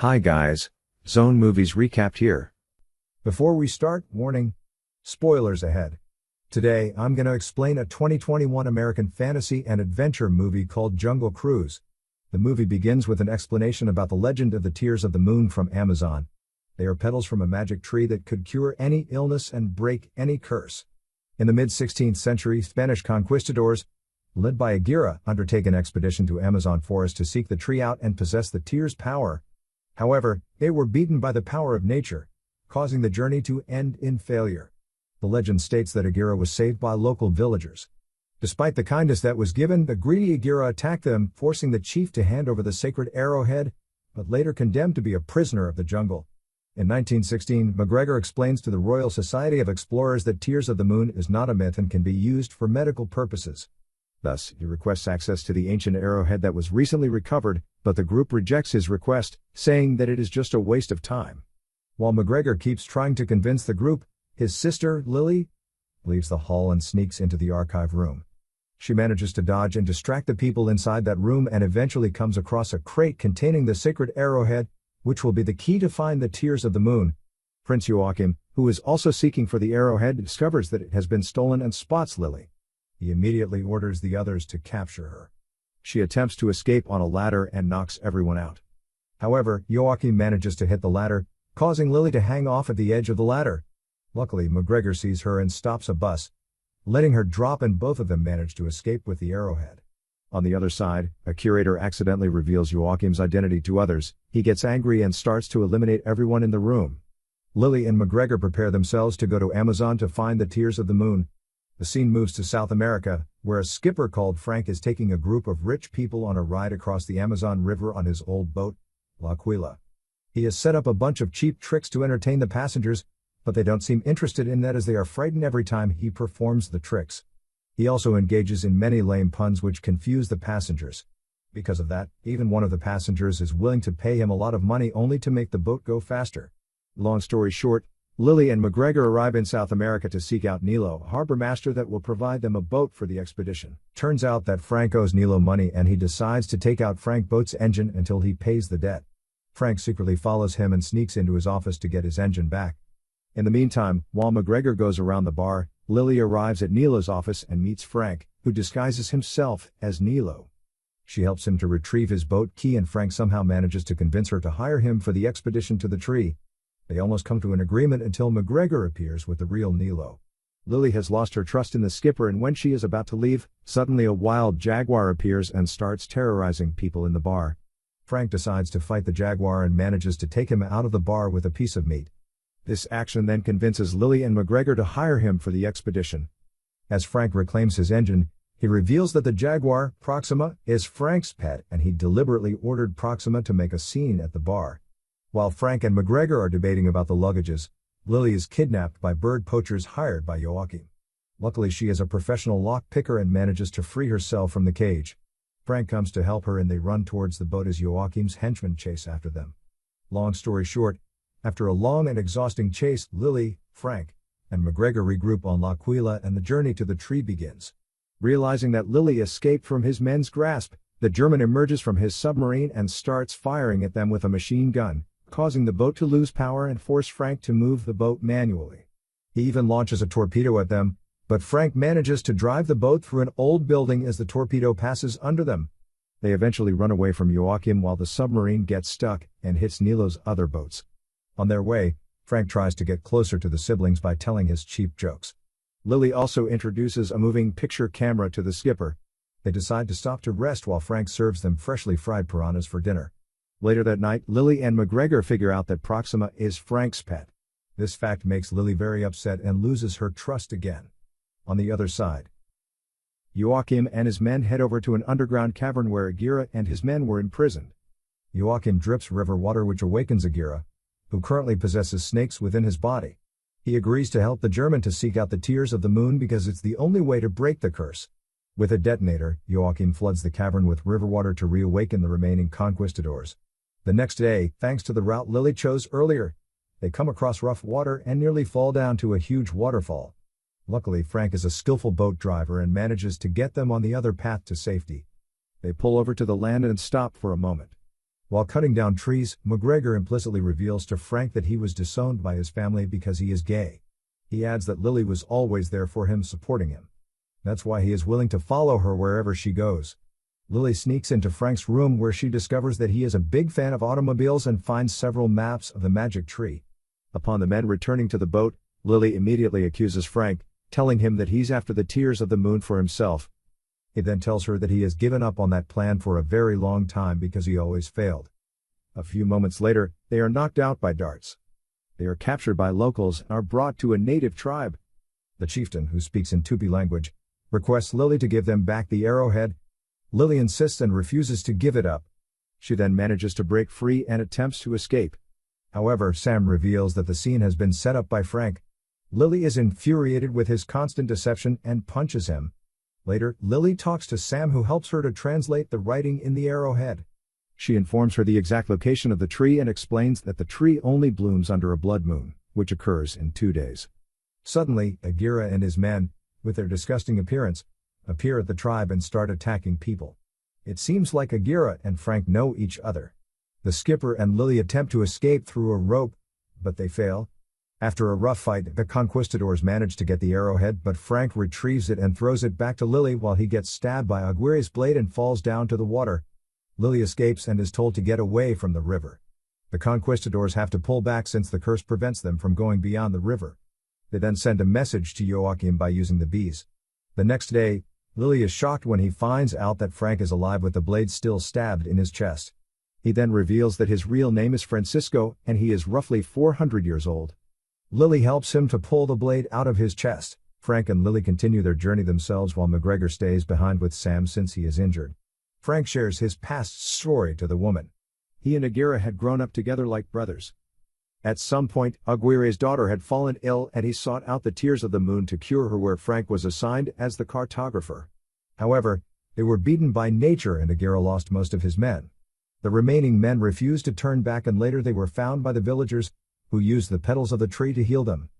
Hi guys, Zone Movies Recapped here. Before we start, warning, spoilers ahead. Today, I'm gonna explain a 2021 American fantasy and adventure movie called Jungle Cruise. The movie begins with an explanation about the legend of the Tears of the Moon from Amazon. They are petals from a magic tree that could cure any illness and break any curse. In the mid-16th century, Spanish conquistadors, led by Aguirre, undertake an expedition to Amazon forest to seek the tree out and possess the tear's power. However, they were beaten by the power of nature, causing the journey to end in failure. The legend states that Aguirre was saved by local villagers. Despite the kindness that was given, the greedy Aguirre attacked them, forcing the chief to hand over the sacred arrowhead, but later condemned to be a prisoner of the jungle. In 1916, MacGregor explains to the Royal Society of Explorers that Tears of the Moon is not a myth and can be used for medical purposes. Thus, he requests access to the ancient arrowhead that was recently recovered, but the group rejects his request, saying that it is just a waste of time. While MacGregor keeps trying to convince the group, his sister, Lily, leaves the hall and sneaks into the archive room. She manages to dodge and distract the people inside that room and eventually comes across a crate containing the sacred arrowhead, which will be the key to find the Tears of the Moon. Prince Joachim, who is also seeking for the arrowhead, discovers that it has been stolen and spots Lily. He immediately orders the others to capture her. She attempts to escape on a ladder and knocks everyone out. However, Joachim manages to hit the ladder, causing Lily to hang off at the edge of the ladder. Luckily, MacGregor sees her and stops a bus, letting her drop, and both of them manage to escape with the arrowhead. On the other side, a curator accidentally reveals Joachim's identity to others. He gets angry and starts to eliminate everyone in the room. Lily and MacGregor prepare themselves to go to Amazon to find the Tears of the Moon. The scene moves to South America, where a skipper called Frank is taking a group of rich people on a ride across the Amazon River on his old boat, L'Aquila. He has set up a bunch of cheap tricks to entertain the passengers, but they don't seem interested in that as they are frightened every time he performs the tricks. He also engages in many lame puns which confuse the passengers. Because of that, even one of the passengers is willing to pay him a lot of money only to make the boat go faster. Long story short, Lily and MacGregor arrive in South America to seek out Nilo, a harbor master that will provide them a boat for the expedition. Turns out that Frank owes Nilo money and he decides to take out Frank's boat's engine until he pays the debt. Frank secretly follows him and sneaks into his office to get his engine back. In the meantime, while MacGregor goes around the bar, Lily arrives at Nilo's office and meets Frank, who disguises himself as Nilo. She helps him to retrieve his boat key and Frank somehow manages to convince her to hire him for the expedition to the tree. They almost come to an agreement until MacGregor appears with the real Nilo. Lily has lost her trust in the skipper, and when she is about to leave, suddenly a wild jaguar appears and starts terrorizing people in the bar. Frank decides to fight the jaguar and manages to take him out of the bar with a piece of meat. This action then convinces Lily and MacGregor to hire him for the expedition. As Frank reclaims his engine, he reveals that the jaguar, Proxima, is Frank's pet and he deliberately ordered Proxima to make a scene at the bar. While Frank and MacGregor are debating about the luggages, Lily is kidnapped by bird poachers hired by Joachim. Luckily, she is a professional lock picker and manages to free herself from the cage. Frank comes to help her and they run towards the boat as Joachim's henchmen chase after them. Long story short, after a long and exhausting chase, Lily, Frank, and MacGregor regroup on L'Aquila and the journey to the tree begins. Realizing that Lily escaped from his men's grasp, the German emerges from his submarine and starts firing at them with a machine gun, causing the boat to lose power and force Frank to move the boat manually. He even launches a torpedo at them, but Frank manages to drive the boat through an old building as the torpedo passes under them. They eventually run away from Joachim while the submarine gets stuck and hits Nilo's other boats. On their way, Frank tries to get closer to the siblings by telling his cheap jokes. Lily also introduces a moving picture camera to the skipper. They decide to stop to rest while Frank serves them freshly fried piranhas for dinner. Later that night, Lily and MacGregor figure out that Proxima is Frank's pet. This fact makes Lily very upset and loses her trust again. On the other side, Joachim and his men head over to an underground cavern where Aguirre and his men were imprisoned. Joachim drips river water which awakens Aguirre, who currently possesses snakes within his body. He agrees to help the German to seek out the Tears of the Moon because it's the only way to break the curse. With a detonator, Joachim floods the cavern with river water to reawaken the remaining conquistadors. The next day, thanks to the route Lily chose earlier, they come across rough water and nearly fall down to a huge waterfall. Luckily, Frank is a skillful boat driver and manages to get them on the other path to safety. They pull over to the land and stop for a moment. While cutting down trees, McGregor implicitly reveals to Frank that he was disowned by his family because he is gay. He adds that Lily was always there for him, supporting him. That's why he is willing to follow her wherever she goes. Lily sneaks into Frank's room where she discovers that he is a big fan of automobiles and finds several maps of the magic tree. Upon the men returning to the boat, Lily immediately accuses Frank, telling him that he's after the tears of the moon for himself. He then tells her that he has given up on that plan for a very long time because he always failed. A few moments later, they are knocked out by darts. They are captured by locals and are brought to a native tribe. The chieftain, who speaks in Tupi language, requests Lily to give them back the arrowhead. Lily insists and refuses to give it up. She then manages to break free and attempts to escape. However, Sam reveals that the scene has been set up by Frank. Lily is infuriated with his constant deception and punches him. Later, Lily talks to Sam, who helps her to translate the writing in the arrowhead. She informs her the exact location of the tree and explains that the tree only blooms under a blood moon, which occurs in 2 days. Suddenly, Aguirre and his men, with their disgusting appearance, appear at the tribe and start attacking people. It seems like Aguirre and Frank know each other. The skipper and Lily attempt to escape through a rope, but they fail. After a rough fight, the conquistadors manage to get the arrowhead, but Frank retrieves it and throws it back to Lily while he gets stabbed by Aguirre's blade and falls down to the water. Lily escapes and is told to get away from the river. The conquistadors have to pull back since the curse prevents them from going beyond the river. They then send a message to Joachim by using the bees. The next day, Lily is shocked when he finds out that Frank is alive with the blade still stabbed in his chest. He then reveals that his real name is Francisco and he is roughly 400 years old. Lily helps him to pull the blade out of his chest. Frank and Lily continue their journey themselves while McGregor stays behind with Sam since he is injured. Frank shares his past story to the woman. He and Aguirre had grown up together like brothers. At some point, Aguirre's daughter had fallen ill and he sought out the tears of the moon to cure her, where Frank was assigned as the cartographer. However, they were beaten by nature and Aguirre lost most of his men. The remaining men refused to turn back and later they were found by the villagers, who used the petals of the tree to heal them.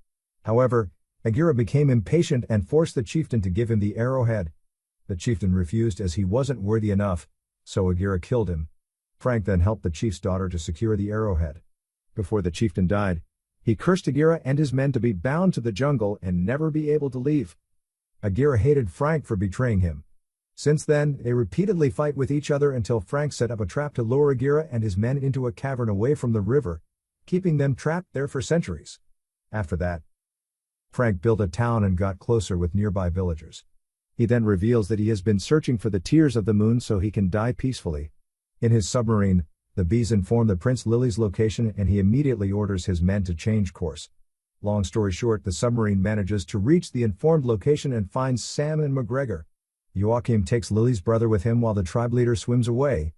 However, Aguirre became impatient and forced the chieftain to give him the arrowhead. The chieftain refused as he wasn't worthy enough, so Aguirre killed him. Frank then helped the chief's daughter to secure the arrowhead. Before the chieftain died, he cursed Aguirre and his men to be bound to the jungle and never be able to leave. Aguirre hated Frank for betraying him. Since then, they repeatedly fight with each other until Frank set up a trap to lure Aguirre and his men into a cavern away from the river, keeping them trapped there for centuries. After that, Frank built a town and got closer with nearby villagers. He then reveals that he has been searching for the tears of the moon so he can die peacefully. In his submarine, the bees inform the prince Lily's location and he immediately orders his men to change course. Long story short, the submarine manages to reach the informed location and finds Sam and McGregor. Joachim takes Lily's brother with him while the tribe leader swims away.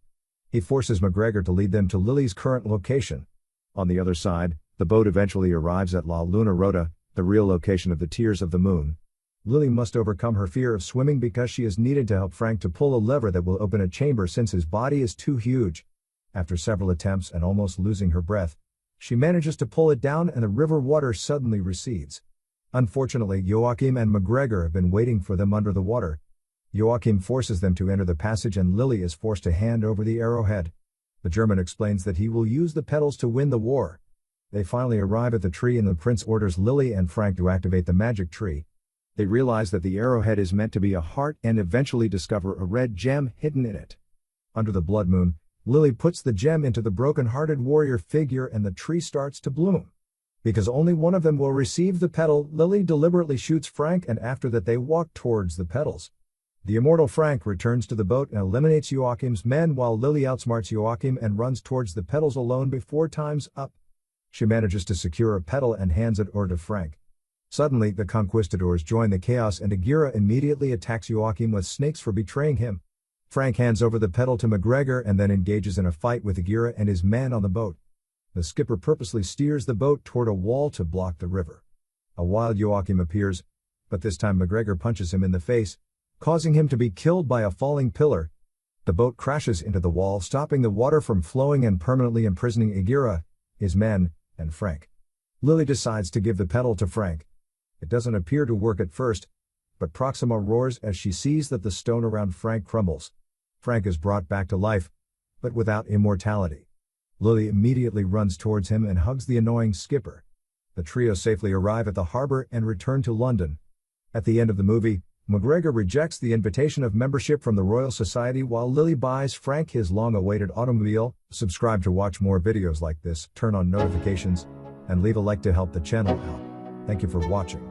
He forces McGregor to lead them to Lily's current location. On the other side, the boat eventually arrives at La Luna Rota, the real location of the tears of the moon. Lily must overcome her fear of swimming because she is needed to help Frank to pull a lever that will open a chamber since his body is too huge. After several attempts and almost losing her breath, she manages to pull it down and the river water suddenly recedes. Unfortunately, Joachim and McGregor have been waiting for them under the water. Joachim forces them to enter the passage and Lily is forced to hand over the arrowhead. The German explains that he will use the petals to win the war. They finally arrive at the tree and the prince orders Lily and Frank to activate the magic tree. They realize that the arrowhead is meant to be a heart and eventually discover a red gem hidden in it. Under the blood moon, Lily puts the gem into the broken-hearted warrior figure and the tree starts to bloom. Because only one of them will receive the petal, Lily deliberately shoots Frank and after that they walk towards the petals. The immortal Frank returns to the boat and eliminates Joachim's men while Lily outsmarts Joachim and runs towards the petals alone before time's up. She manages to secure a petal and hands it over to Frank. Suddenly, the conquistadors join the chaos and Aguirre immediately attacks Joachim with snakes for betraying him. Frank hands over the petal to McGregor and then engages in a fight with Aguirre and his men on the boat. The skipper purposely steers the boat toward a wall to block the river. A wild Joachim appears, but this time McGregor punches him in the face, causing him to be killed by a falling pillar. The boat crashes into the wall, stopping the water from flowing and permanently imprisoning Aguirre, his men, and Frank. Lily decides to give the petal to Frank. It doesn't appear to work at first, but Proxima roars as she sees that the stone around Frank crumbles. Frank is brought back to life, but without immortality. Lily immediately runs towards him and hugs the annoying skipper. The trio safely arrive at the harbor and return to London. At the end of the movie, McGregor rejects the invitation of membership from the Royal Society while Lily buys Frank his long-awaited automobile. Subscribe to watch more videos like this, turn on notifications, and leave a like to help the channel out. Thank you for watching.